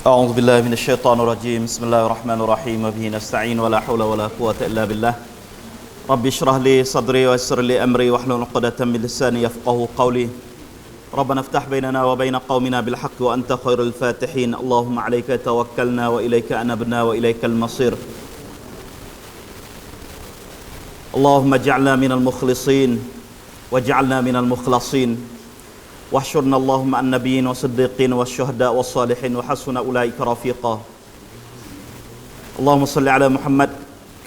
أعوذ بالله من الشيطان الرجيم. بسم الله الرحمن الرحيم. وبه نستعين ولا حول ولا قوة إلا بالله. رب اشرح لي صدري ويسر لي أمري واحلل عقدة من لساني يفقهوا قولي. ربنا افتح بيننا وبين قومنا بالحق وأنت خير الفاتحين. اللهم عليك توكلنا وإليك أنبنا وإليك المصير. اللهم اجعلنا من المخلصين واجعلنا من المخلصين واحشرنا اللهم مع النبيين والصديقين والشهداء والصالحين وحسن أولئك رفيقا. اللهم صل على محمد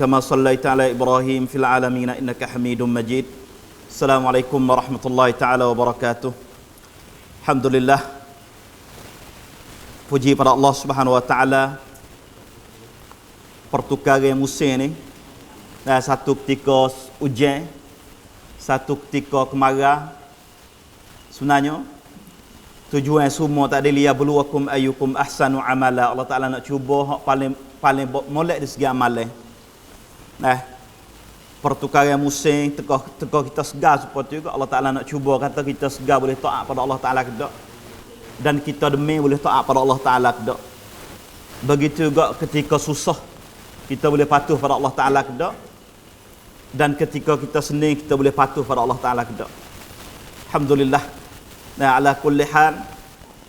كما صليت على إبراهيم في العالمين إنك حميد مجيد. السلام عليكم ورحمة الله تعالى وبركاته. Alhamdulillah, puji pada Allah Subhanahu wa taala, pertukaran musim ni, satu ketika hujan, satu ketika kemarau. Sebenarnya tujuan semua tak ada liyabluwakum ayyukum ahsanu amala. Allah Taala nak cuba hak paling molek dari segi amalan. Pertukaran musim teka kita segar seperti itu, Allah Taala nak cuba kata kita segar boleh taat pada Allah Taala ke tak, dan kita demi boleh taat pada Allah Taala ke tak. Begitu juga ketika susah kita boleh patuh pada Allah Taala ke tak, dan ketika kita senang kita boleh patuh pada Allah Taala ke tak. Alhamdulillah. Ala kulli hal,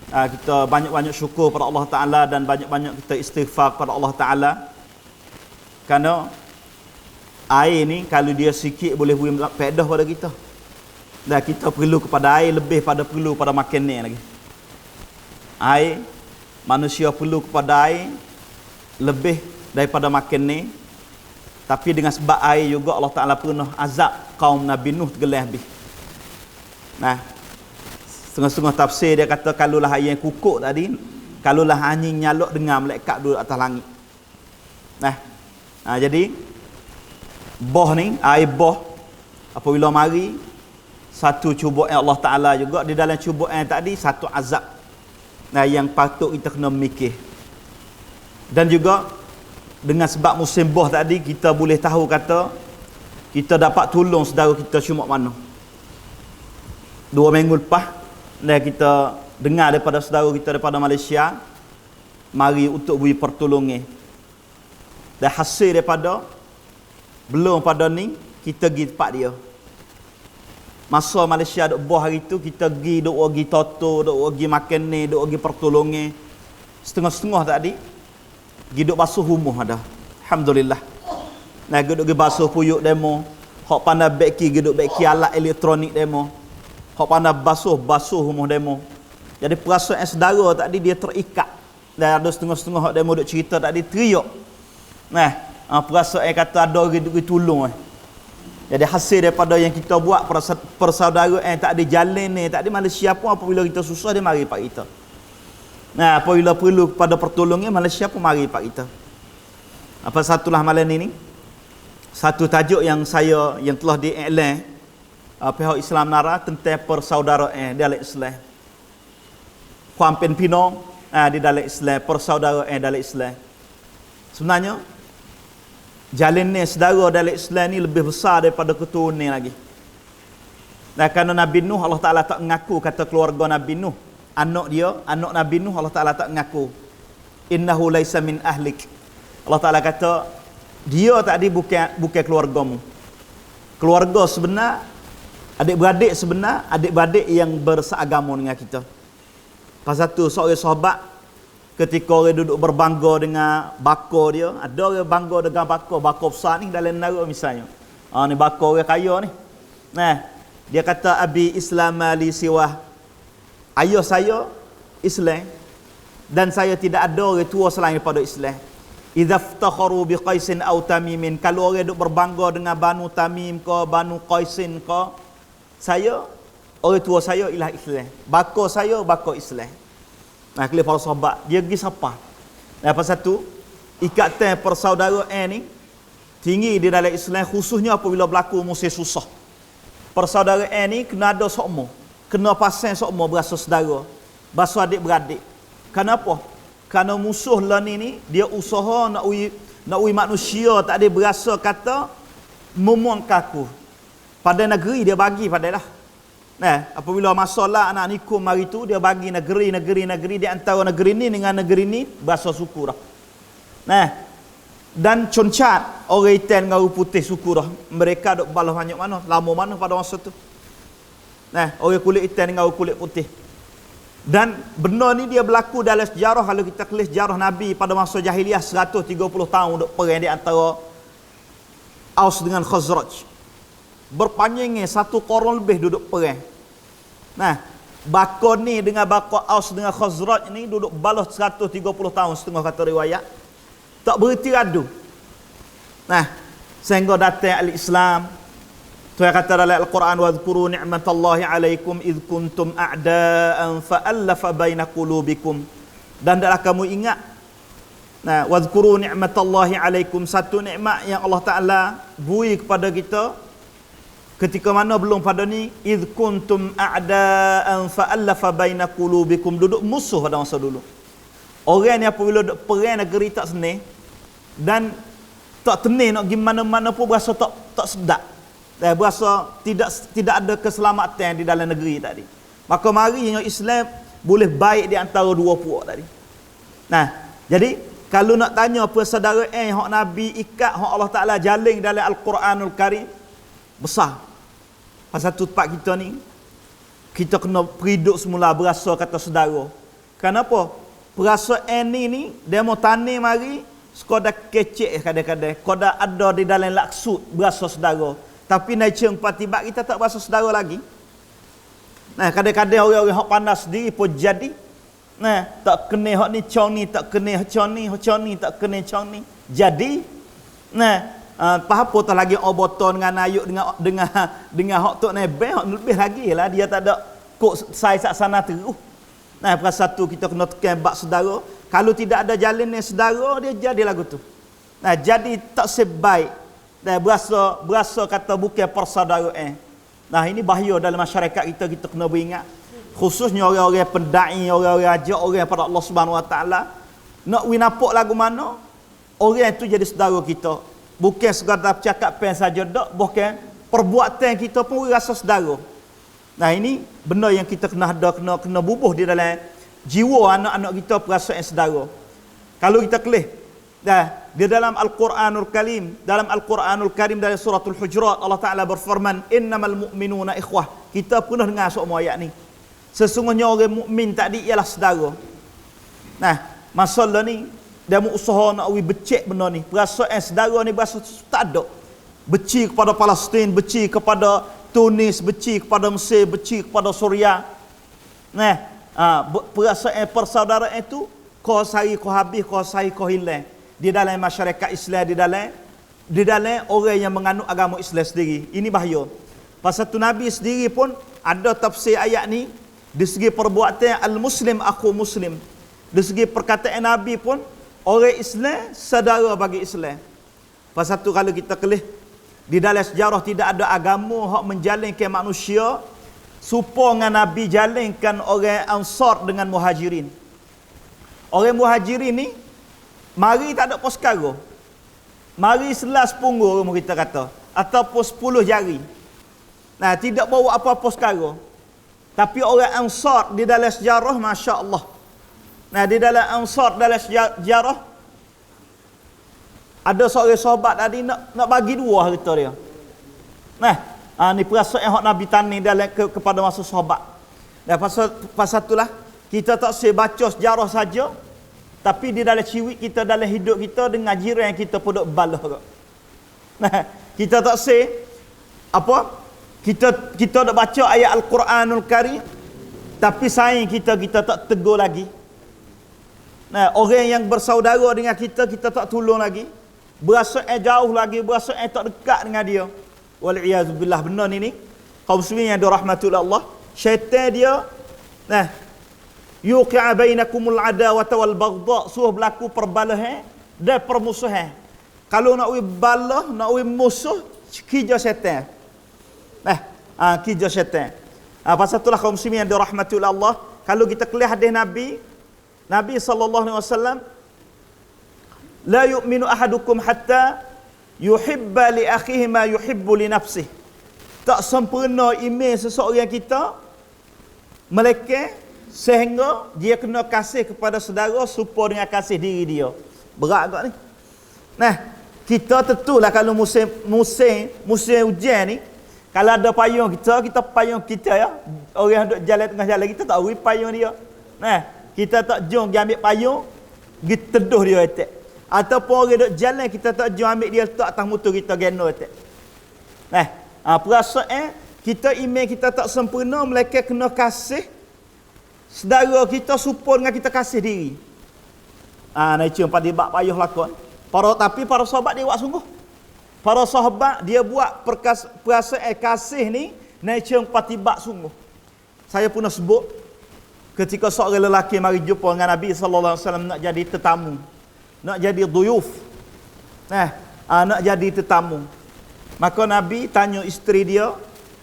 kita banyak-banyak syukur pada Allah Taala dan banyak-banyak kita istighfar kepada Allah Taala. Kerana air ni kalau dia sikit boleh beri faedah pada kita. Dan kita perlu kepada air lebih pada perlu pada makan ni lagi. Air, manusia perlu kepada air lebih daripada makan ni. Tapi dengan sebab air juga Allah Taala pernah azab kaum Nabi Nuh tergelam habis. Setengah-setengah tafsir dia kata kalulah air yang kukuk tadi, kalulah angin nyaluk dengar malaikat duduk atas langit. Jadi boh ni, air boh apabila mari, satu cubaan Allah Taala juga. Di dalam cubaan tadi satu azab yang patut kita kena mikir. Dan juga dengan sebab musim boh tadi, kita boleh tahu kata kita dapat tolong saudara kita cuma mana. 2 minggu lepas kita dengar daripada saudara kita daripada Malaysia mari untuk beri pertolongan. Dan hasil daripada belum pada ni kita pergi tempat dia. Masa Malaysia duk buah hari tu, kita pergi duk pergi toto, duk pergi makan ni, duk pergi pertolongan. Setengah-setengah tadi pergi duk basuh rumah ada. Alhamdulillah. Duk pergi basuh puyuk demo. Hak pandai beki duk beki alat elektronik demo. Hak pandai basuh rumah demo. Jadi perasaan saudara tadi dia terikat. Dan ada setengah-setengah hak demo duk cerita tadi teriak. Perasaan kata ada orang duk tolong. Jadi hasil daripada yang kita buat persaudaraan tak ada jalan ni, tak ada Malaysia pun apabila kita susah dia mari pak kita. Apabila perlu kepada pertolongan Malaysia pun mari pak kita. Apa satulah malam ini satu tajuk yang telah diiklan pihak Islam Nara tentang persaudaraan dalam Islam. Kuampin Pino di dalam Islam, persaudaraan dalam Islam. Sebenarnya jalan ni saudara dalam Islam ni lebih besar daripada keturunan lagi. Dan kerana Nabi Nuh Allah Taala tak mengaku kata keluarga Nabi Nuh, anak Nabi Nuh Allah Taala tak mengaku. Innahu laisa min ahlik. Allah Taala kata dia tadi bukan keluargamu. Keluarga sebenar, adik-beradik sebenar, adik-beradik yang berseagama dengan kita. Pasal tu seorang sahabat ketika orang duduk berbangga dengan bakar dia, ada orang bangga dengan bakar besar ni dalam negara misalnya. Ni bakar orang kaya ni. Dia kata abi Islam li siwah. Ayah saya Islam dan saya tidak ada orang tua selain daripada Islam. Idza iftakharu bi Qaisin aw Tamimin, kalau orang duduk berbangga dengan Banu Tamim ke Banu Qaisin ke, saya orang tua saya ialah Islam. Bakar saya bakar Islam. Kelih para sahabat, dia pergi siapa? Pasal tu, ikatan persaudaraan ni tinggi di dalam Islam, khususnya apabila berlaku musim susah. Persaudaraan ni kena ada sokmo, kena pasang sokmo berasa saudara, berasa adik-beradik. Kenapa? Kerana musuh lah ni dia usaha nak uji manusia tak ada berasa kata memuang kaku. Pada negeri dia bagi pada lah. Nah, apabila masalah anak nikum hari tu, dia bagi negeri di antara negeri ni dengan negeri ni bahasa suku dah. Nah, dan concat orang hitam dengan orang putih suku dah. Mereka duk balas banyak mana, lama mana pada masa tu. Nah, orang kulit hitam dengan orang kulit putih. Dan benda ni dia berlaku dalam sejarah. Kalau kita kelis sejarah Nabi pada masa jahiliah 130 tahun duk perang di antara Aus dengan Khazraj. Berpanjangnya satu koron lebih duduk perang. Nah, bakor ni dengan bakor Aus dengan Khazraj ni duduk balas 130 tahun setengah kata riwayat. Tak berhenti adu. Nah, sehingga datang al-Islam. Tuhan kata dalam Al-Quran, wadhkuru ni'matallahi alaikum idh kuntum a'da'an fa'allafa baina qulubikum. Dan adalah kamu ingat, nah, wadhkuru ni'matallahi alaikum, satu nikmat yang Allah Ta'ala beri kepada kita ketika mana belum pada ni, idh kuntum a'da'an fa'allafa baina qulubikum, duduk musuh pada masa dulu. Orang ni apabila duduk perang negeri tak senang dan tak tenang nak pergi mana-mana pun berasa tak sedap. Dan berasa tidak ada keselamatan di dalam negeri tadi. Maka mari yang Islam boleh baik di antara dua puak tadi. Nah, jadi kalau nak tanya persaudaraan hak Nabi ikat, hak Allah Taala jalin dalam Al-Quranul Karim, besar. Pasal tu tempat kita ni, kita kena periduk semula berasa kata saudara. Kenapa? Perasaan ni dia mau tani mari sekadar kecek kadang-kadang, sekadar ada di dalam laksud berasa saudara. Tapi naik cengpat tiba kita tak berasa saudara lagi. Nah, kadang-kadang orang-orang hak panas sendiri pun jadi. Nah, tak kena hak ni cong ni, tak kena cong ni tak kena cong ni. Jadi, nah, apa tak lagi oboton dengan ayuk dengan hak tok nebe, hak lebih lagi lah dia tak ada kok sai sak sana terus. Nah, perasa tu kita kena tekan bab saudara. Kalau tidak ada jalan yang saudara, dia jadi lagu tu. Nah, jadi tak sebaik dan berasa kata bukan persaudaraan. Nah, ini bahaya dalam masyarakat kita kena beringat. Khususnya orang-orang pendai, orang-orang ajak orang pada Allah Subhanahu Wa Taala. Nak winapok lagu mana, orang itu jadi saudara kita. Bukan sekadar percakapan saja dak, bukan perbuatan kita pun rasa saudara. Nah, ini benda yang kita kena ada, kena bubuh di dalam jiwa anak-anak kita perasaan saudara. Kalau kita kelih di dalam Al-Quranul Karim, dalam suratul Hujurat Allah Taala berfirman, innamal mu'minuna ikhwah. Kita pernah dengar semua ayat ni. Sesungguhnya orang mukmin tadi ialah saudara. Nah, masalah ni dia mau usaha nak becek benda ni. Perasaan saudara ni berasa tak ada. Benci kepada Palestin, benci kepada Tunis, benci kepada Mesir, benci kepada Suria. Nah, perasaan persaudaraan itu kau sari kau habis, kau sari kau hilang di dalam masyarakat Islam, di dalam orang yang menganut agama Islam sendiri. Ini bahaya. Pasal tu Nabi sendiri pun ada tafsir ayat ni di segi perbuatan al-muslim aku muslim. Di segi perkataan Nabi pun orang Islam saudara bagi Islam. Pasal tu kalau kita kelih di dalam sejarah tidak ada agama hak menjalinkan manusia supaya dengan Nabi jalinkan orang Ansar dengan Muhajirin. Orang Muhajirin ni mari tak ada poskara. Mari selas punggur kita kata ataupun 10 jari. Nah, tidak bawa apa-apa poskara. Tapi orang Ansar di dalam sejarah masya-Allah. Nah, di dalam Ansar dalam sejarah ada seorang sahabat tadi nak bagi dua harta dia. Nah, ni perasaan yang Nabi tani dalam kepada masa sahabat. Dan pasal itulah kita tak se baca sejarah saja, tapi di dalam ciwik kita, dalam hidup kita dengan jiran kita pun duk balah. Nah, kita tak se apa? Kita dak baca ayat Al-Quranul Karim, tapi sayang kita tak tegur lagi. Nah, orang yang bersaudara dengan kita tak tolong lagi. Berasa jauh lagi, berasa tak dekat dengan dia. Wal-iyazubillah, benar ni kaum muslimin yang dirahmati Allah, syaitan dia nah yuqi'a bainakumul adawata wal baghdha, suruh berlaku perbalahan dan permusuhan. Kalau nak balah, nak musuh, kerja syaitan. Kerja syaitan. Pasal itulah kaum muslimin yang dirahmati Allah, kalau kita kelih hadis Nabi sallallahu alaihi wasallam, la yu'minu ahadukum hatta yuhibba li akhihi ma yuhibbu li nafsihi. Tak sempurna email seseorang kita melekeh sehingga dia kena kasih kepada saudara serupa dengan kasih diri dia. Berat agak ni. Nah, kita tentulah kalau musim hujan ni, kalau ada payung kita payung kita ya. Orang duk jalan tengah jalan kita tak beri payung dia. Nah, kita tak jom pergi ambil payung, pergi teduh dia etek. Ataupun orang duk jalan kita tak jom ambil dia letak atas motor kita geno etek. Nah, perasaan kita email kita tak sempurna, mereka kena kasih saudara kita serupa dengan kita kasih diri. Nak cium pada bab payuh lakon. Tapi para sahabat dia buat sungguh. Para sahabat dia buat perasaan kasih ni nak cium patibak sungguh. Saya pernah sebut ketika seorang lelaki mari jumpa dengan Nabi sallallahu alaihi wasallam nak jadi tetamu. Nak jadi duyuf. Nak jadi tetamu. Maka Nabi tanya isteri dia,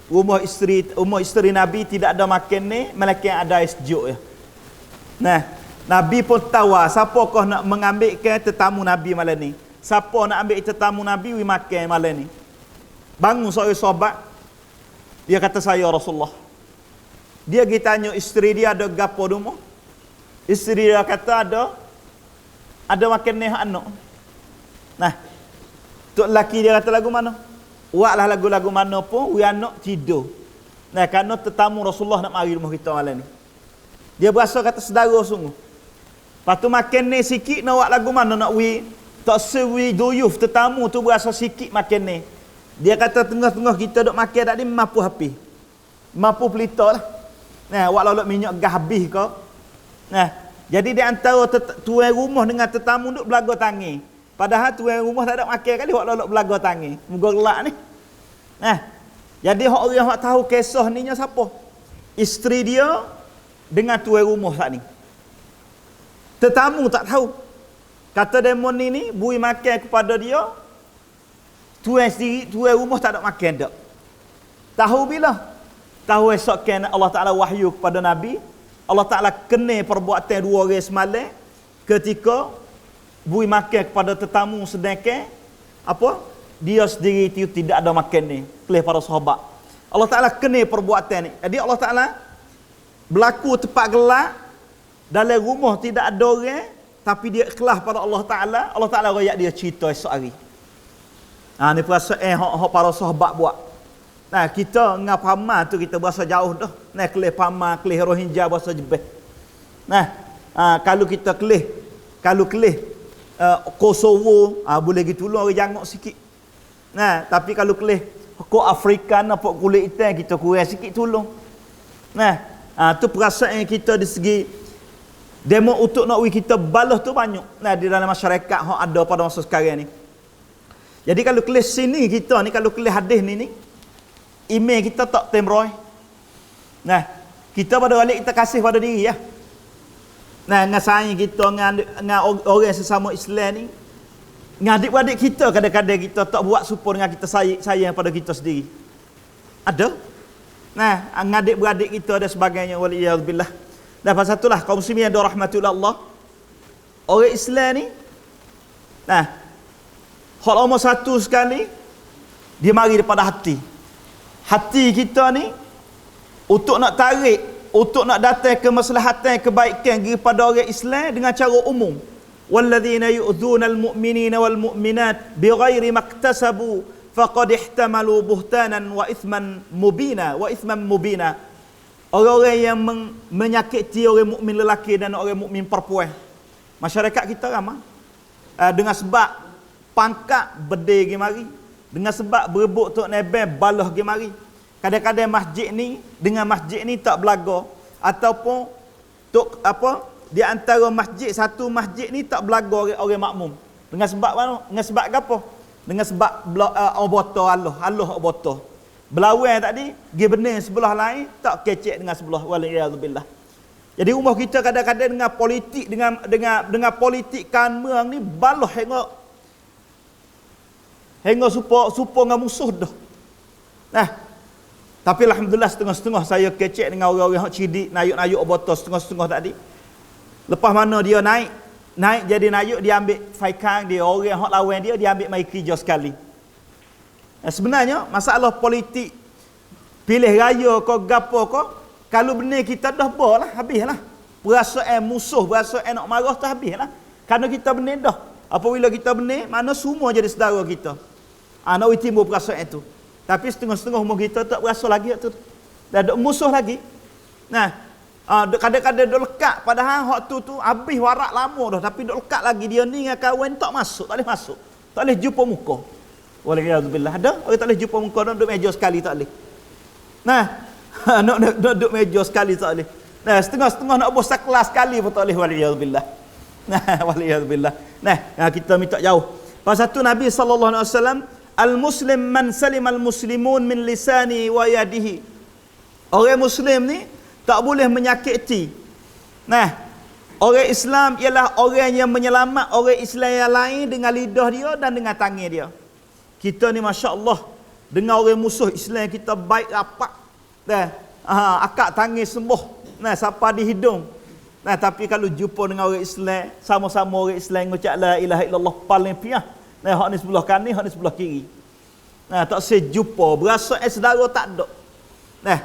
rumah isteri Nabi tidak ada makan ni, melainkan ada ais sejuk ya. Nabi pun tahu siapakah nak mengambilkan tetamu Nabi malam ni. Siapa nak ambil tetamu Nabi wi makan malam ni. Bangun seorang sahabat, dia kata saya Rasulullah. Dia pergi tanya isteri dia ada gapo rumah. Isteri dia kata ada makan ni anak. Tok lelaki dia kata lagu mana? Buatlah lagu-lagu mana pun, we anak tidur. Kerana tetamu Rasulullah nak mari rumah kita malam ni. Dia berasa kata saudara sungguh. Lepas tu makan ni sikit, nak buat lagu mana nak we. Tak sewi duyuf tetamu tu berasa sikit makan ni. Dia kata tengah-tengah kita duk makan tadi mampu habis. Mampu pelita lah. Buat lalu minyak gas habis ke. Jadi di antara tuan rumah dengan tetamu duk belaga tangi. Padahal tuan rumah tak ada makan kali buat lalu belaga tangi. Muka gelak ni. Jadi orang yang tahu kisah ni nya siapa? Isteri dia dengan tuan rumah saat ni. Tetamu tak tahu. Kata demon ni bui makan kepada dia. Tuan rumah tak ada makan dak. Tahu bila? Tahu esok kan Allah Taala wahyu kepada Nabi. Allah Taala kena perbuatan dua orang semalam ketika bui makan kepada tetamu sedangkan dia sendiri itu tidak ada makan ni oleh para sahabat. Allah Taala kena perbuatan ni. Jadi Allah Taala berlaku tepat gelap dalam rumah tidak ada orang tapi dia ikhlas pada Allah Taala. Allah Taala royak dia cerita esok hari. Ni perasaan hak para sahabat buat. Kita dengan Pama tu kita berasa jauh dah. Kelih Pama, kelih Rohingya berasa jebeh. Kalau kita kelih Kosovo, boleh gitu tolong orang jangok sikit. Tapi kalau kelih kok Afrika apa kulit hitam kita kurang sikit tolong. Tu perasaan kita di segi demo untuk nak kita balas tu banyak. Di dalam masyarakat hak ada pada masa sekarang ni. Jadi kalau kelih sini kita ni, kalau kelih hadis ni email kita tak temroy. Kita pada balik kita kasih pada diri ya. Dengan sayang kita dengan orang sesama Islam ni, dengan adik-adik kita kadang-kadang kita tak buat support dengan kita sayang pada kita sendiri. Ada. Dengan adik-beradik kita dan sebagainya waliyadzubillah. Dan pasal itulah kaum muslimin yang dirahmati Allah. Orang Islam ni hal nomor satu sekali dia mari daripada hati. Hati kita ni untuk nak tarik, untuk nak datang kemaslahatan, kebaikan kepada orang Islam dengan cara umum. Walladzina yu'dzuna al-mu'minina wal mu'minat bighairi maktasabu faqad ihtamalu buhtanan wa ithman mubina. Orang-orang yang menyakiti orang mukmin lelaki dan orang mukmin perempuan. Masyarakat kita ramai dengan sebab pangkat berdeh gi mari, dengan sebab berebut tok nebel balah gi mari. Kadang-kadang masjid ni dengan masjid ni tak belaga ataupun tok di antara masjid satu masjid ni tak belaga orang makmum. Dengan sebab mana? Dengan sebab apa? Dengan sebab botol Allah botol. Berlawan tadi gi benar sebelah lain tak kecek dengan sebelah waliyadzubillah. Jadi rumah kita kadang-kadang dengan politik dengan politik kanmang ni balah hingga supo dengan musuh dah. Tapi alhamdulillah setengah-setengah saya kecek dengan orang-orang hak cidik nayuk-nayuk botol setengah-setengah tadi. Lepas mana dia naik jadi nayuk, dia ambil faikang dia, orang hak lawan dia ambil mai kerja sekali. Sebenarnya masalah politik pilih raya ko gapo ko, kalau benar kita dah balah, habislah. Perasaan musuh, perasaan nak marah tu habislah. Kerana kita benar dah. Apabila kita benar, mana semua jadi saudara kita. Nak timbul perasaan itu. Tapi setengah-setengah umur kita tak berasa lagi tu. Dah ada musuh lagi. Nah, kadang-kadang duk lekat padahal hak tu habis warak lama dah, tapi duk lekat lagi dia ni dengan kawan tak masuk, tak boleh masuk. Tak boleh jumpa muka. Waliyadzubillah. Ada orang tak boleh jumpa muka, duduk meja sekali tak boleh. Nah, nak duduk meja sekali tak boleh. Nah, setengah-setengah nak bosak kelas sekali pun tak boleh. Waliyadzubillah. Nah, waliyadzubillah. Nah, kita minta jauh. Pasal tu Nabi sallallahu alaihi wasallam, al-muslim man salim al-muslimun min lisani wa yadihi. Orang muslim ni tak boleh menyakiti. Nah, orang Islam ialah orang yang menyelamat orang Islam yang lain dengan lidah dia dan dengan tangan dia. Kita ni masya-Allah dengan orang musuh Islam kita baik rapat. Dah, akak tangan sembuh. Nah, siapa di hidung. Nah, tapi kalau jumpa dengan orang Islam, sama-sama orang Islam ngucap la ilaha illallah paling piah. Nah, hak ni sebelah kanan, hak ni sebelah kiri. Nah, tak sejumpa, berasa saudara tak ada. Nah,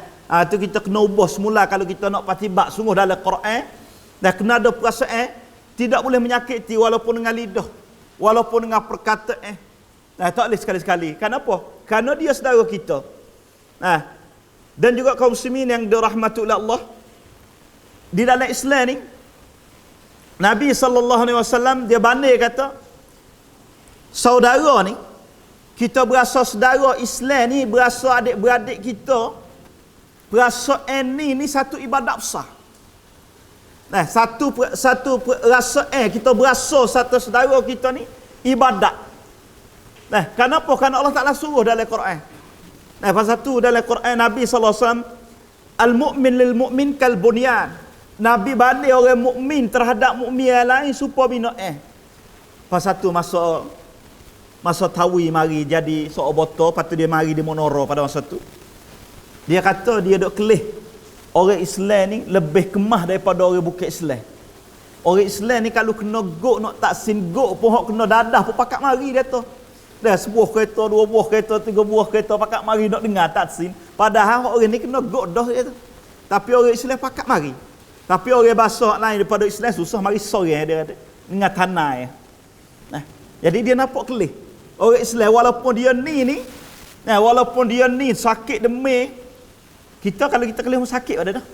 tu kita kena ubah semula kalau kita nak patibak sungguh dalam Quran. Dan kena ada perasaan tidak boleh menyakiti walaupun dengan lidah, walaupun dengan perkataan. Nah, tak boleh sekali-sekali. Kenapa? Kerana dia saudara kita. Nah, dan juga kaum muslimin yang dirahmati oleh Allah, di dalam Islam ni Nabi sallallahu alaihi wasallam dia banding kata saudara ni, kita berasa saudara Islam ni, berasa adik-beradik kita, perasaan ni satu ibadat besar. Nah, satu perasaan kita berasa satu saudara kita ni ibadat. Nah, kenapa? Kerana Allah Taala suruh dalam Quran. Nah, pasal tu dalam Quran Nabi sallallahu alaihi wasallam, al-mu'min lil mu'min kal bunyan. Nabi banding orang mukmin terhadap mukmin yang lain supaya bina. Pasal tu masa Tawi mari jadi seorang botol, lepas tu dia mari di Monoro pada masa tu. Dia kata dia dok kelih orang Islam ni lebih kemah daripada orang bukan Islam. Orang Islam ni kalau kena gok nak taksin gok pun hok kena dadah pun pakat mari dia tu. Dah sebuah kereta, dua buah kereta, tiga buah kereta pakat mari nak dengar taksin. Padahal orang ni kena gok dah dia tu. Tapi orang Islam pakat mari. Tapi orang bahasa lain daripada Islam susah mari sorang dia dengan tanah. Nah, jadi dia nampak kelih. Orang Islam walaupun dia ni, nah, walaupun dia ni sakit demam, kita kalau kita kelih rumah sakit ada dah.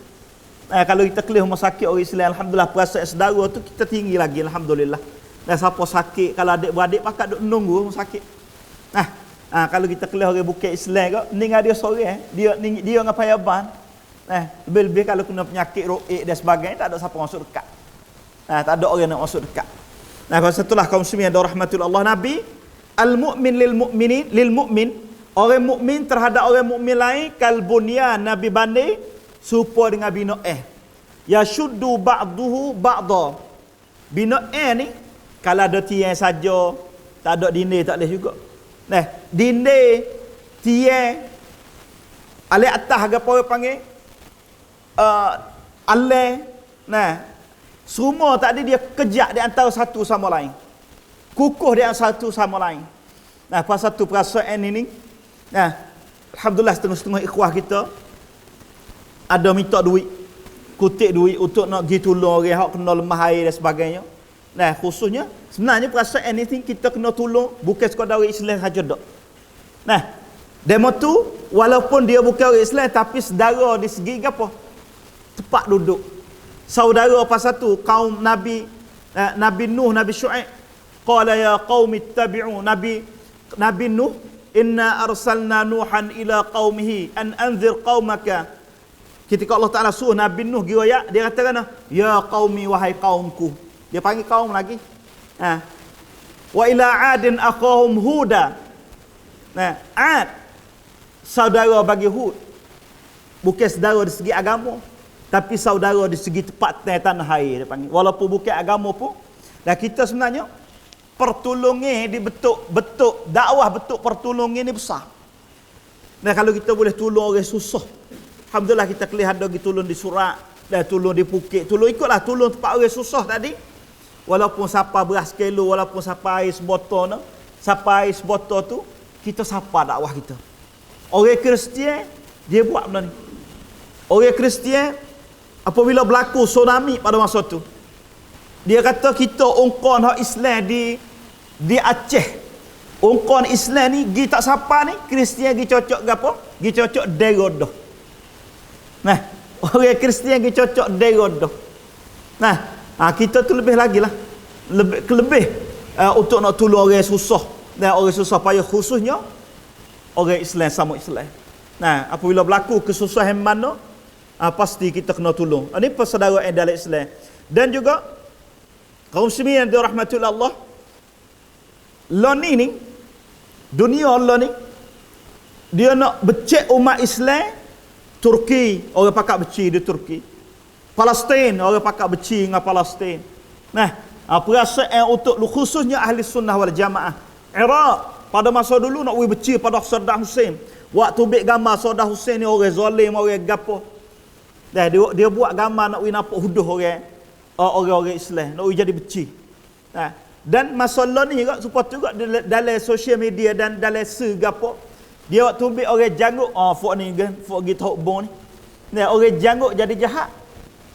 Nah, kalau kita kelih rumah sakit orang Islam, alhamdulillah perasaan saudara tu kita tinggi lagi, alhamdulillah. Dan siapa sakit, kalau adik-beradik pakat duk nunggu rumah sakit. Nah, kalau kita kelih orang bukan Islam kau, ningal dia sorang, dia dengan payaban. Lebih-lebih kalau kena penyakit ro'ik dan sebagainya, tak ada siapa masuk dekat. Tak ada orang nak masuk dekat. Pasal itulah kaum muslimin yang dirahmati Allah, Nabi al-mu'min lil mu'min, orang mukmin terhadap orang mukmin lain kal bunyan, Nabi banding serupa dengan bina yashuddu ba'duhu ba'da. Bina ni kalau ada tiang saja, tak ada dinding tak boleh juga. Nah, dinding tiang alih atas apa orang panggil alih. Nah, semua tadi dia kejak di antara satu sama lain, kukuh di antara satu sama lain. Nah, pasal satu perasaan ini, nah, alhamdulillah setengah-setengah ikhwah kita ada minta duit, kutip duit untuk nak pergi tolong orang hak kena lemah air dan sebagainya. Nah, khususnya sebenarnya perasaan ini kita kena tolong bukan sekadar orang Islam saja dak. Nah, demo tu walaupun dia bukan orang Islam tapi saudara di segi apa? Tempat duduk. Saudara pasal tu kaum Nabi Nuh, Nabi Syuaib, qala ya qaumi ittabi'u, Nabi Nuh, inna arsalna Nuhan ila qaumihi an anzir qaumaka. Ketika Allah Taala suruh Nabi Nuh dia kata ya qaumi, wahai kaumku. Dia panggil kaum lagi. Wa ila adin akhahum huda. Nah, Ad saudara bagi Hud. Bukan saudara dari segi agama, tapi saudara dari segi tempat tanah air dia panggil. Walaupun bukan agama pun. Dan kita sebenarnya pertolongan di betul dakwah betul pertolongan ni besar. Dan kalau kita boleh tolong orang susah, alhamdulillah kita kelihatan ada tolong di Surat, dan tolong di Phuket, tolong ikutlah tolong tempat orang susah tadi. Walaupun siapa beras kilo, walaupun siapa air sebotol, siapa air sebotol tu, kita sapa dakwah kita. Orang Kristian Dia buat benda ni. Orang Kristian apabila berlaku tsunami pada masa tu, dia kata kita ungkon hak Islam di Aceh. Ungkon Islam ni gi tak sapa ni, Kristian gi cocok gapo? Gi cocok Derodoh. Nah, orang Kristian gi cocok Derodoh. Nah, kita tu lebih lagi lah. Lebih untuk nak tolong orang susah. Dan orang susah payah, khususnya orang Islam sama Islam. Nah, apabila berlaku kesusahan mana, pasti kita kena tolong. Ini persaudaraan dalam Islam. Dan juga kaum muslimin yang dirahmati Allah, ni dunia Allah ni, dia nak becek umat Islam. Turki, orang pakak beci di Turki. Palestin, orang pakak beci dengan Palestin. Nah, perasaan untuk khususnya ahli sunnah wal jamaah. Iraq pada masa dulu nak beci pada Saddam Hussein. Waktu bik gambar Saddam Hussein ni orang zalim, orang gapo. Dah dia buat gambar nak nampak huduh orang Islam, nak jadi beci. Nah, dan masalah ni juga supaya juga dalam social media dan dalam gapo, dia waktu ambil orang janggut, fok ni kan, fok gitu bong ni. Nah, orang janggut jadi jahat.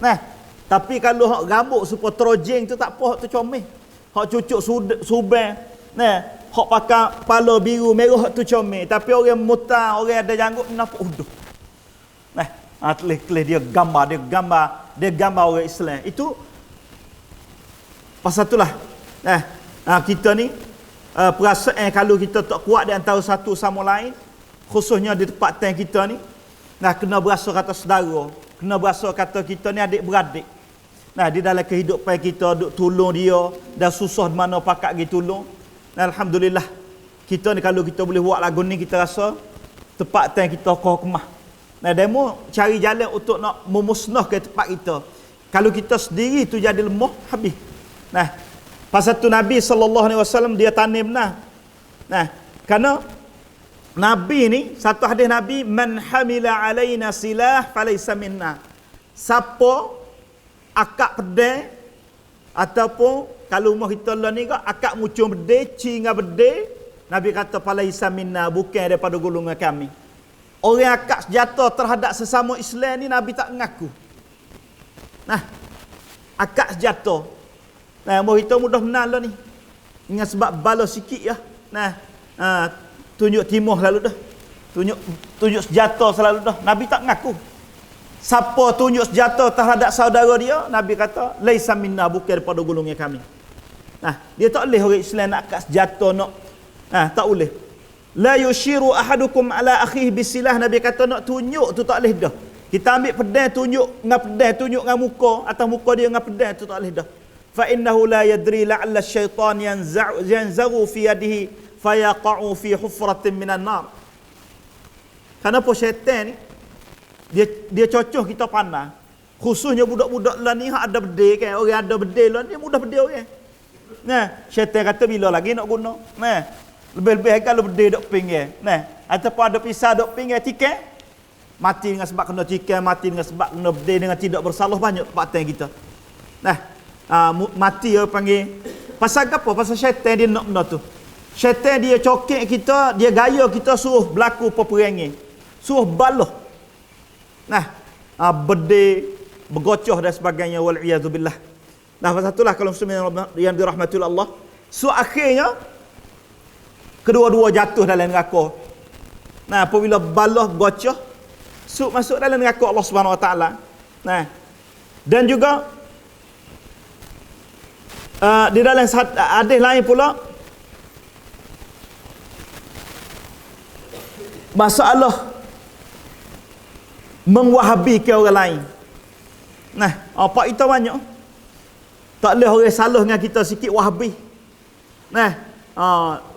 Nah, tapi kalau hak rambut supaya trojeng tu tak apa, hak tu comel. Hak cucuk subang. Nah, hak pakai kepala biru merah hak tu comel. Tapi orang muta, orang ada janggut nampak huduh. Nah, kelih dia gambar orang Islam. Itu pasal itulah. Nah, kita ni perasaan kalau kita tak kuat di antara satu sama lain, khususnya di tempat tank kita ni, nah kena berasa kata saudara, kena berasa kata kita ni adik-beradik. Nah, di dalam kehidupan kita duk tolong dia, dan susah di mana pakak gi tolong. Nah, alhamdulillah kita ni kalau kita boleh buat lagu ni, kita rasa tempat tank kita koh kemah. Nah, demo cari jalan untuk nak memusnahkan tempat kita. Kalau kita sendiri tu jadi lemah, habis. Nah, pasal tu Nabi SAW dia tanim nah. Nah, kerana Nabi ni, satu hadis Nabi, man hamila alaina silah falaysa minna. Siapa akak pedang ataupun kalau rumah kita lah ni akak mucung bedai, cinga bedai, Nabi kata falaysa minna, bukan daripada golongan kami. Orang akak senjata terhadap sesama Islam ni Nabi tak mengaku. Nah, akak senjata. Nah, kita mudah menang lah ni. Dengan sebab balas sikit ya. Nah, tunjuk timur selalu dah. Tunjuk senjata selalu dah. Nabi tak mengaku. Siapa tunjuk senjata terhadap saudara dia, Nabi kata laisa minna, bukan daripada golongan kami. Nah, dia tak boleh orang Islam nak angkat senjata nak. Nah, tak boleh. La yushiru ahadukum ala akhihi bisilah, Nabi kata nak tunjuk tu tak boleh dah. Kita ambil pedang tunjuk dengan pedang, tunjuk dengan muka, atas muka dia dengan pedang tu tak boleh dah. Fa innahu la yadri la'alla syaitan yanzagu fi yadihi fayaqa'u fi hufratin minan nar. Kenapa syaitan ni dia cocok kita pandang, khususnya budak-budak lah ni hak ada bedil kan, orang ada bedil lah dia mudah bedil orang. Nah, syaitan kata bila lagi nak guna. Nah, lebih-lebih kalau bedil dok pinggir. Nah, ataupun ada pisau dok pinggir tikai, mati dengan sebab kena tikai, mati dengan sebab kena bedil dengan tidak bersalah, banyak tempatan kita. Nah, mati dia panggil pasal apa? Pasal syaitan dia nak benda tu. Syaitan dia cokek kita, dia gaya kita suruh berlaku peperangan, suruh baloh. Nah, bedil, bergocoh dan sebagainya, wal'iyazubillah. Nah, pasal itulah kalau muslimin yang dirahmati Allah, so akhirnya kedua-dua jatuh dalam neraka. Nah, apabila baloh bergocoh, so masuk dalam neraka Allah Subhanahu Wa Taala. Nah, dan juga di dalam hadis lain pula masalah mengwahabikan orang lain. Nah, apa itu banyak. Tak boleh orang salah dengan kita sikit wahabi. Nah,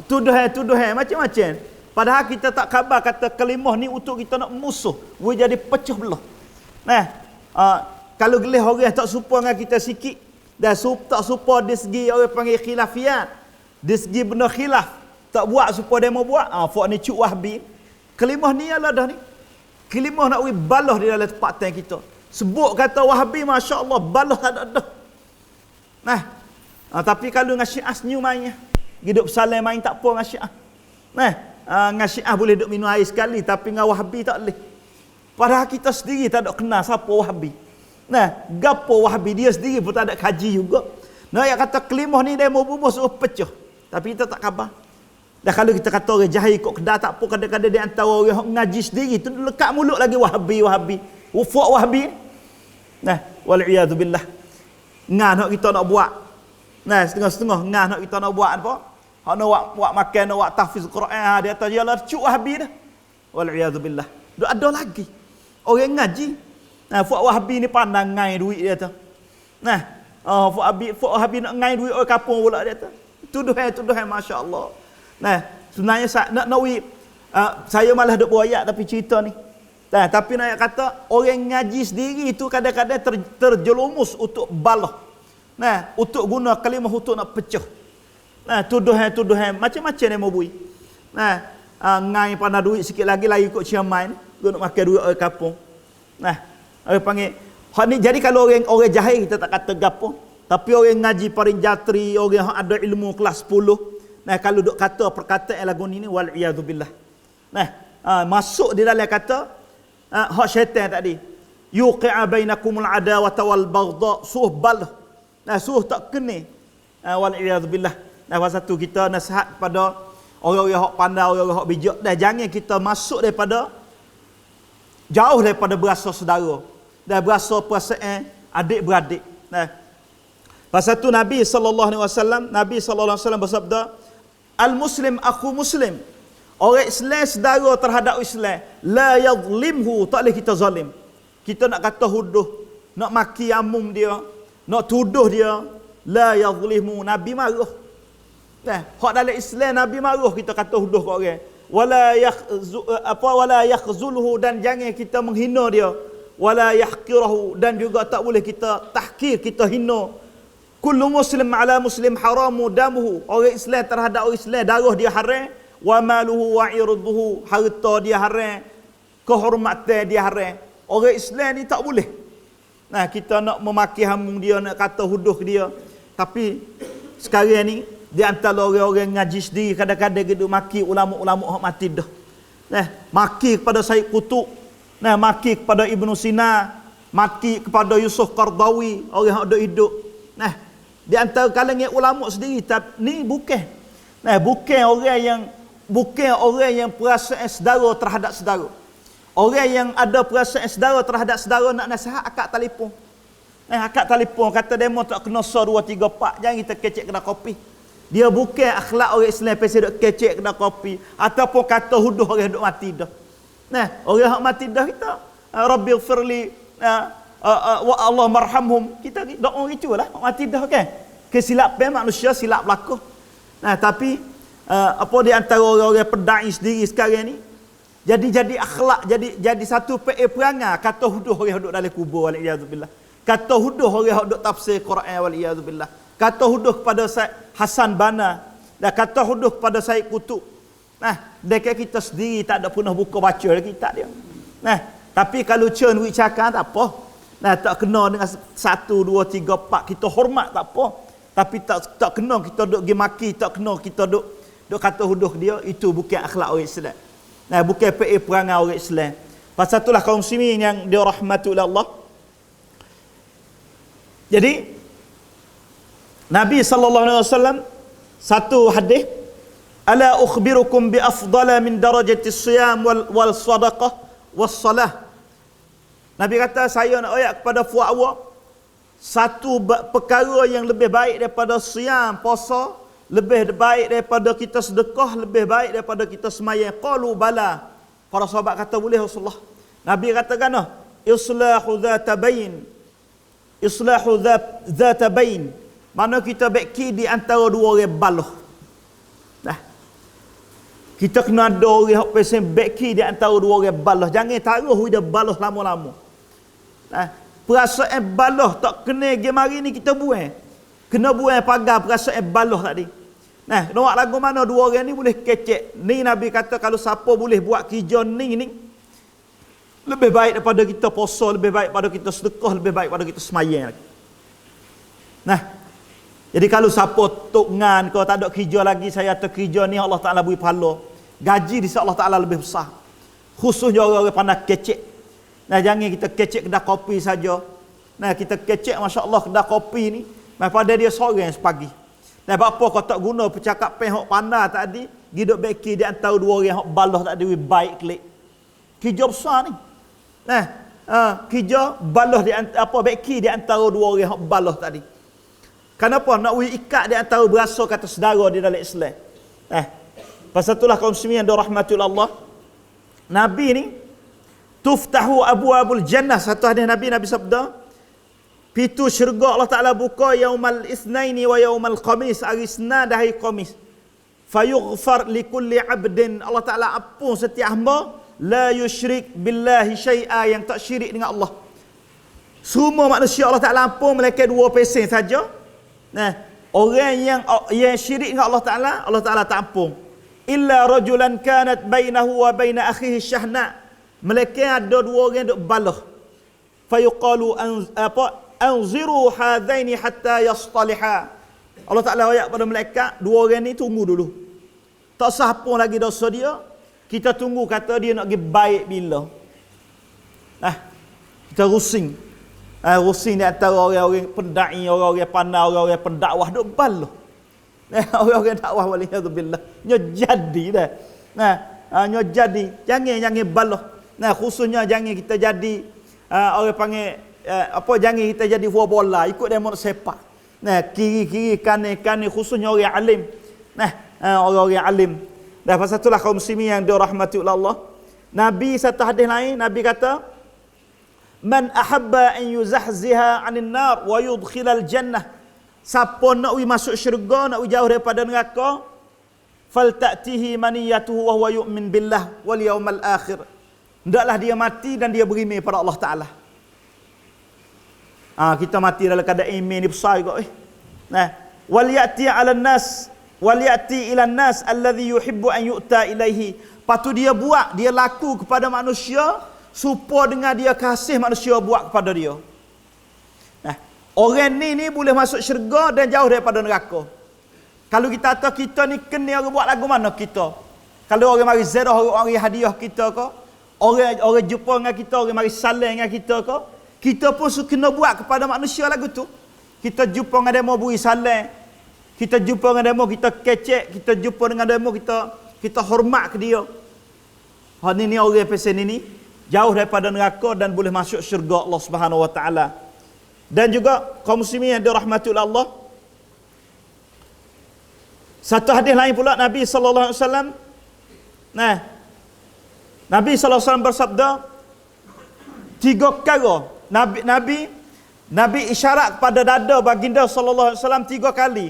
tuduhan macam-macam. Padahal kita tak khabar kata kalimah ni untuk kita nak musuh, boleh jadi pecah belah. Nah, kalau gelih orang tak serupa dengan kita sikit, dan tak serupa dari segi orang panggil khilafiyat, dari segi benda khilaf, tak buat supaya dia mau buat, fak ni cuk wahbi. Kalimah ni adalah dah ni. Kalimah nak balah di dalam tempat tank kita. Sebut kata wahabi, masya-Allah, balah tak ada. Nah, tapi kalau dengan Syiah senyum mainnya. Hidup salam main tak apa dengan Syiah. Nah, dengan Syiah boleh duk minum air sekali, tapi dengan wahabi tak boleh. Padahal kita sendiri tak ada kenal siapa Wahabi. Nah, gapo Wahabi dia sendiri pun tak ada kaji juga. Nah, yang kata kelimah ni dia mau bubuh suruh pecah. Tapi kita tak khabar. Dah kalau kita kata orang jahil kok kedah tak apa, kadang-kadang di antara orang ngaji sendiri tu lekat mulut lagi Wahabi. Ufuk Wahabi. Nah, wal iyad billah. Ngah nak kita nak buat. Nah, setengah-setengah ngah nak kita nak buat apa? Hak nak buat makan, nak buat tahfiz Quran, dia kata dia lah cuk Wahabi dah. Wal iyad billah. Ada lagi orang ngaji. Nah, Fuad Wahabi ni pandang ngai duit dia tu. Nah, Fuad Wahabi nak ngai duit orang kampung pula dia tu. Tuduhan masya-Allah. Nah, sebenarnya saya malah duk buat tapi cerita ni. Nah, tapi nak kata orang ngaji sendiri itu kadang-kadang terjelumus untuk balah. Nah, untuk guna kalimah untuk nak pecah. Nah, tuduhan macam-macam dia mau bui. Nah, ngai pandang duit sikit lagi ikut Ciaman, guna makan duit orang kampung. Nah, orang panggil hak ni. Jadi kalau orang jahil kita tak kata gapo, tapi orang ngaji paling jatri, orang yang ada ilmu kelas 10, nah kalau duk kata perkataan lagu ni wal iyad billah. Nah, masuk di dalam kata hak syaitan tadi. Yuqi'a bainakumul adawata wal baghdha, suh bal. Nah, suh tak kena. Wal iyad billah. Nah, pasal tu kita nasihat pada orang-orang hak pandai, orang-orang hak bijak, dah jangan kita masuk jauh daripada berasa saudara. Dan berasa perasaan adik-beradik. Nah, pasal tu Nabi sallallahu alaihi wasallam bersabda, al-muslim akhu muslim. Orang Islam saudara terhadap Islam, la yadhlimhu, tak boleh kita zalim. Kita nak kata huduh, nak maki amum dia, nak tuduh dia, la yadhlimhu, Nabi marah. Nah, hak dalam Islam Nabi marah kita kata huduh kat orang. Wala yakhzulhu, dan jangan kita menghina dia. Wala yahqirahu, dan juga tak boleh kita tahkir, kita hina. Kullu muslim ala muslim haramu damuhu. Orang Islam terhadap orang Islam darah dia haram, wa maluhu wa irduhu, harta dia haram, kehormatan dia haram. Orang Islam ni tak boleh. Nah, kita nak memaki hamung dia, nak kata huduh dia. Tapi sekarang ni di antara orang-orang ngaji sendiri kadang-kadang gitu maki ulama-ulama hak mati dah. Nah, maki kepada Said Qutb, nah maki kepada Ibnu Sina, maki kepada Yusuf Qardawi, orang hak ada hidup. Nah, di antara kalangan ulama sendiri ni bukan orang yang perasaan saudara terhadap saudara. Orang yang ada perasaan saudara terhadap saudara nak nasihat akak telefon. Akak telefon kata demo tak kena 2 3 4, jangan kita kecek kena kopi. Dia bukan akhlak orang Islam pasal duk kecek kena kopi ataupun kata huduh orang duk mati dah. Nah, orang hak mati dah kita Rabbighfirli wa Allah marhamhum, kita doa gitulah mati dah kan. Kesilapan manusia silap berlaku. Nah, tapi apa di antara orang-orang pedai sendiri sekarang ni jadi akhlak, jadi satu perangai kata huduh orang duk dalam kubur wal iyad billah. Kata huduh orang hak duk tafsir Quran wal iyad billah. Kata huduh kepada Hasan Banna, dan kata huduh kepada Said Qutb. Nah, dekat kita sendiri tak ada pernah buka baca lagi tak dia. Nah, tapi kalau cun wi cakap tak apa. Nah, tak kena dengan 1 2 3 4 kita hormat tak apa. Tapi tak kena kita duk gi maki, tak kena kita duk kata huduh dia, itu bukan akhlak orang Islam. Nah, bukan perangai orang Islam. Pasal itulah kaum muslimin yang dirahmati oleh Allah. Jadi Nabi sallallahu alaihi wasallam satu hadis, ala ukhbirukum bi afdala min darajati siyam wal sadaqah was salah. Nabi kata, saya nak ayat kepada puak awak satu perkara yang lebih baik daripada siyam, puasa, lebih baik daripada kita sedekah, lebih baik daripada kita sembahyang. Qalu bala. Para sahabat kata boleh Rasulullah. Nabi katakan, islahu dzata bain. Mana kita beki di antara dua orang baloh. Nah, kita kena ada orang yang pesen beki di antara dua orang baloh. Jangan taruh dia baloh lama-lama. Nah, perasaan baloh tak kena gemari ni kita buang. Kena buang pagar perasaan baloh tadi. Nah, nak lagu mana dua orang ni boleh kecek. Ni Nabi kata kalau siapa boleh buat kerja ni lebih baik daripada kita puasa, lebih baik daripada kita sedekah, lebih baik daripada kita sembahyang. Nah, jadi kalau siapa tok ngan kau tak ada kerja lagi, saya ada kerja ni Allah Taala beri pahala. Gaji di Allah Taala lebih besar. Khususnya orang-orang pandai kecek. Nah, jangan kita kecek kedai kopi saja. Nah, kita kecek masya-Allah kedai kopi ni, pada dia sorang sepagi. Nah, apa kau tak guna percakapan hok pandai tadi, hidup beki di antara dua orang hok balah tak ada baik klik. Kerja besar ni. Nah, kerja balah di apa beki di antara dua orang hok balah tadi. Kenapa nak ikat di antara berasa kata saudara di dalam Islam? Pasal itulah kaum muslimin yang dirahmati Allah. Nabi ni tuftahu abwabul jannah, satu hadis Nabi sabda, pintu syurga Allah Taala buka yaumal itsnaini wa yaumal khamis, hari Isnin dan hari Khamis. Fayughfar likulli 'abdin, Allah Taala ampun setiap hamba la yusyrik billahi syai'a, yang tak syirik dengan Allah. Semua manusia Allah Taala ampun melainkan 2% saja. Nah, orang yang syirik dengan Allah Taala tak ampun. Illa rajulan kanat bainahu wa baina akhihi syahna, melainkan ada dua orang duk balah. Fayuqalu anziru hadaini hatta yastaliha. Allah Taala ayat pada malaikat, dua orang ni tunggu dulu. Tak sah pun lagi dosa dia. Kita tunggu kata dia nak pergi baik bila. Kita rusing. Rusing di antara orang-orang pendai, orang-orang pandai, orang-orang pendakwah duk balah. Orang-orang dakwah waliyadzubillah. Nyo jadi dah. Nyo jadi. Jangan balah. Khususnya jangan kita jadi orang panggil jangan kita jadi buah bola ikut demo sepak. Kiri-kiri kanan-kanan, khususnya orang alim. Orang-orang alim. Dah pasal itulah kaum muslimin yang dirahmati oleh Allah. Nabi satu hadis lain, Nabi kata, "Man ahabba an yuzahziha 'anil nar wa yudkhilal jannah." Siapa nak masuk syurga, nak jauh daripada neraka, falta'tihi maniyatuhu wa huwa yu'min billah wal yawmal akhir. Hendaklah dia mati dan dia berimej pada Allah Taala. Kita mati dalam keadaan iman ni besar juga. Wal ya'ti 'alan nas wal ya'ti ila nas alladhi yuhibbu an yu'ta ilaihi. Patu dia buat, dia laku kepada manusia supaya dengan dia kasih manusia buat kepada dia. Orang ni boleh masuk syurga dan jauh daripada neraka. Kalau kita kata kita ni kena orang buat lagu mana kita? Kalau orang mari ziarah, orang hadiah kita ke? Orang jumpa dengan kita, orang mari salam dengan kita ke? Kita pun kena buat kepada manusia lagu tu. Kita jumpa dengan demo beri salam. Kita jumpa dengan demo kita kecek, kita jumpa dengan demo kita hormat ke dia. Ni orang pesen ini jauh daripada neraka dan boleh masuk syurga Allah Subhanahu wa taala. Dan juga kaum muslimin yang dirahmati oleh Allah. Satu hadis lain pula Nabi sallallahu alaihi wasallam. Nabi sallallahu alaihi wasallam bersabda, 3 perkara. Nabi isyarat kepada dada baginda sallallahu alaihi wasallam 3 kali.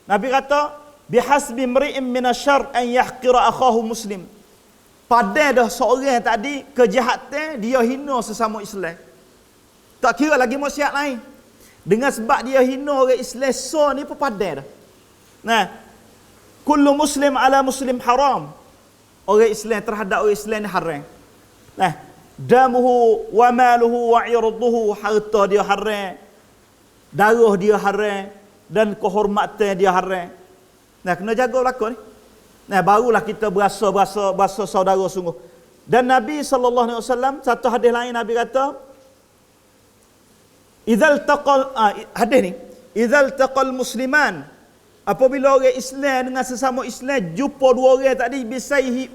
Nabi kata, "Bihasbi mri'in minasyarr an yahqira akhahu muslim." Pada dah seorang tadi kejahatan dia hina sesama Islam. Tak kira lagi maksiat lain. Dengan sebab dia hina orang Islam, so ni pun padan dah. Kullu muslim ala muslim haram. Orang Islam terhadap orang Islam ni haram. Damuhu wa maluhu wa irduhu, harta dia haram. Darah dia haram dan kehormatan dia haram. Kena jaga belaka ni. Barulah kita berasa saudara sungguh. Dan Nabi sallallahu alaihi wasallam satu hadis lain Nabi kata, Idzal taqal musliman, apabila orang Islam dengan sesama Islam jumpa dua orang tadi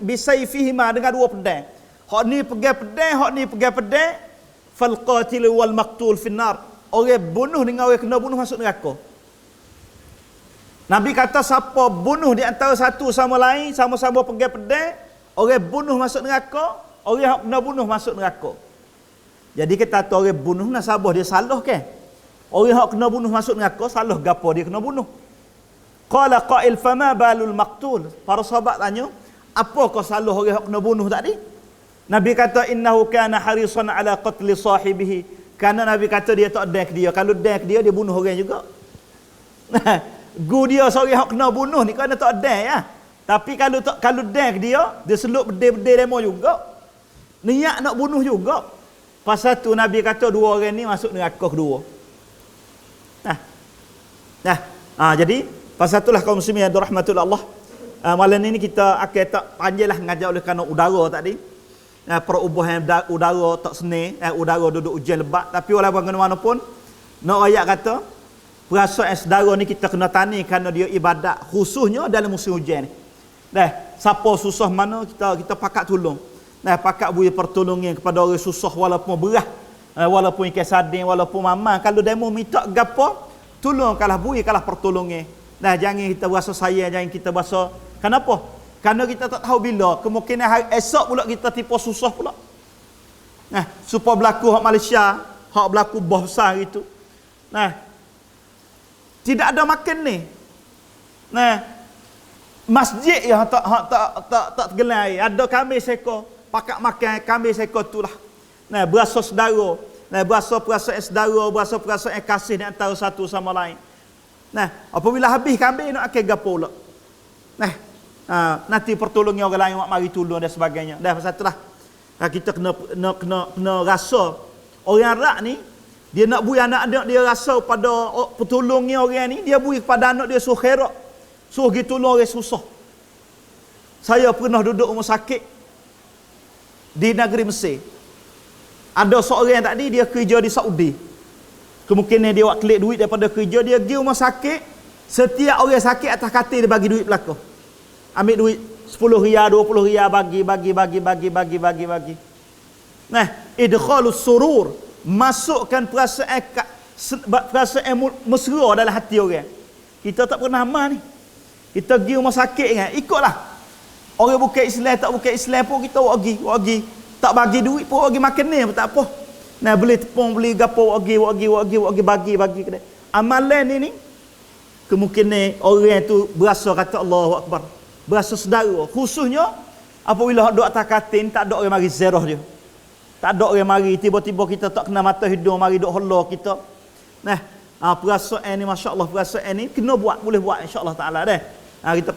bisayfihima, dengan 2 pedang. Hak ni pegang pedang, hak ni pegang pedang, fal qatil wal maqtul finnar. Orang bunuh dengan orang kena bunuh masuk neraka. Nabi kata siapa bunuh di antara satu sama lain sama-sama pegang pedang, orang bunuh masuk neraka, orang hak kena bunuh masuk neraka. Jadi kita tahu orang bunuh nasabah dia salah ke? Orang hak kena bunuh masuk neraka, salah gapo dia kena bunuh? Qala qail fama balul maqtul. Para sahabat tanya, apakah salah orang hak kena bunuh tadi? Nabi kata innahu kana harisan ala qatli sahibihi. Karena Nabi kata dia tak ada ke dia. Kalau ada ke dia bunuh orang juga. Dia seorang hak kena bunuh ni kerana tak ada ya. Tapi kalau ada ke dia selup bedil-bedil demo juga. Niat nak bunuh juga. Pasal tu Nabi kata 2 orang ni masuk neraka kedua. Jadi pasal itulah kaum muslimin yang dirahmati Allah. Malam ni kita akan tak panjanglah mengajar oleh kerana udara tadi. perubahan udara tak seni, udara duduk hujan lebat. Tapi walaupun bagaimanapun, nak ayat kata, perasaan saudara ni kita kena tani kerana dia ibadat khususnya dalam musim hujan ni. Siapa susah mana kita pakat tolong. Pakat beri pertolongan kepada orang susah walaupun berat, walaupun ikan sardin, walaupun mama. Kalau demo minta gapo, tolong kalah beri kalah pertolongan. Jangan kita berasa sayang, jangan kita berasa. Kenapa? Kerana kita tak tahu bila kemungkinan hari esok pula kita tipu susah pula. Supaya berlaku hak Malaysia, hak berlaku bah besar itu. Tidak ada makan ni. Masjid yang tak tergelar. Ada kambing sekor, pakat makan kambing sekor itulah. Berasa saudara, berasa perasaan saudara, berasa perasaan kasih di antara satu sama lain. Apabila habis kambing nak akan gapo pula. Nanti pertolongan orang lain mak mari tolong dan sebagainya. Pasal itulah kita kena rasa orang Arab ni dia nak bui anak-anak dia rasa pada pertolongnya orang ni, dia bui kepada anak dia suruh khairat, suruh pergi tolong orang susah. Saya pernah duduk rumah sakit di negeri Mesir. Ada seorang tadi dia kerja di Saudi. Kemungkinan dia buat kelik duit daripada kerja, dia pergi rumah sakit, setiap orang sakit atas katil dia bagi duit belaka. Ambil duit 10 riyal, 20 riyal, bagi. Idkhalus surur, masukkan perasaan mesra dalam hati orang. Kita tak pernah amal ni. Kita pergi rumah sakit kan, ikutlah. Orang bukan Islam, tak bukan Islam pun kita wagi. Tak bagi duit pun wagi makan ni pun tak apa. Beli tepung, beli gapo bagi kedai. Amalan ni kemungkinan orang tu berasa kata Allahu Akbar. Berasa saudara. Khususnya apabila duk atas katil tak ada orang mari ziarah dia. Tak ada orang mari tiba-tiba kita tak kena mata hidung mari duk hola kita. Perasaan ni masya-Allah, perasaan ni kena buat, boleh buat insya-Allah taala dah. Kita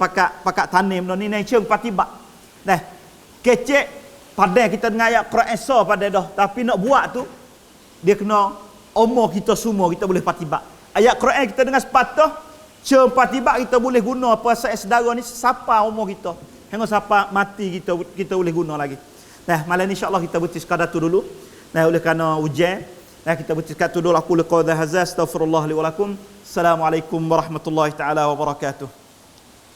pakat tanim ni ceng patibak. Kecek padai kita dengar ayat Quran Isa pada dah, tapi nak buat tu dia kena umur kita semua kita boleh patibak. Ayat Quran kita dengar sepatah ceng patibak kita boleh guna perasaan saudara ni siapa umur kita. Hingga siapa mati kita boleh guna lagi. Malam ni insya-Allah kita berhenti sekadar tu dulu. Oleh kerana hujan, kita berhenti sekadar tu dulu. Aku liqa hadza astaghfirullah li wa lakum. Assalamualaikum warahmatullahi taala wabarakatuh.